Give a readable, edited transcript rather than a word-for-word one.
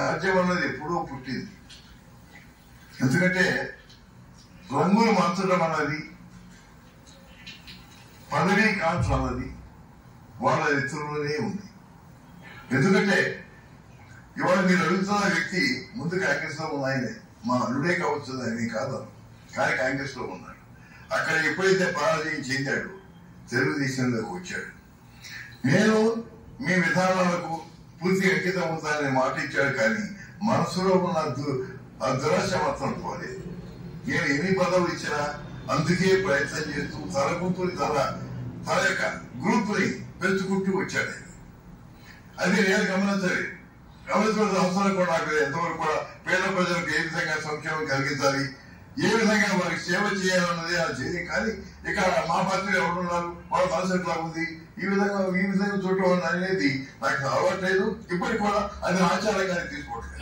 రాజ్యం అన్నది ఎప్పుడో పుట్టింది. ఎందుకంటే రంగులు మార్చడం అన్నది, పదవీ కాంక్ష అన్నది వాళ్ళ ఎత్తులోనే ఉంది. ఎందుకంటే ఇవాళ మీరు అడుగుతున్న వ్యక్తి ముందు కాంగ్రెస్ లో ఉన్న ఆయనే, మా అల్లుడే కావచ్చు అని కాదు, కానీ కాంగ్రెస్ లో ఉన్నాడు. అక్కడ ఎప్పుడైతే పరాజయం చెందాడు తెలుగుదేశంలోకి వచ్చాడు. నేను మీ విధానాలకు పూర్తి అంకితం అవుతానని మాట ఇచ్చాడు, కానీ మనసులో ఉన్న దురాశ మాత్రం పోలేదు. నేను ఎన్ని పదవులు ఇచ్చినా అందుకే ప్రయత్నం చేస్తూ తన కూతురి తన యొక్క గ్రూప్ ని పెంచుకుంటూ వచ్చాడు. అది నేను గమనించాలి. గమనించిన అవసరం కూడా నాకు ఎంతవరకు కూడా పేద ప్రజలకు ఏ విధంగా సంక్షేమం కలిగించాలి, ఏ విధంగా వారికి సేవ చేయాలన్నది అది చేయలేదు. కానీ ఇక్కడ మా పార్టీలో ఎవరున్నారు, వాళ్ళ మనసు ఎట్లా ఉంది, ఈ విధంగా చూడటం అనేది నాకు అలవాట్లేదు. ఇప్పటికి కూడా అది ఆచారంగానే తీసుకోవట్లేదు.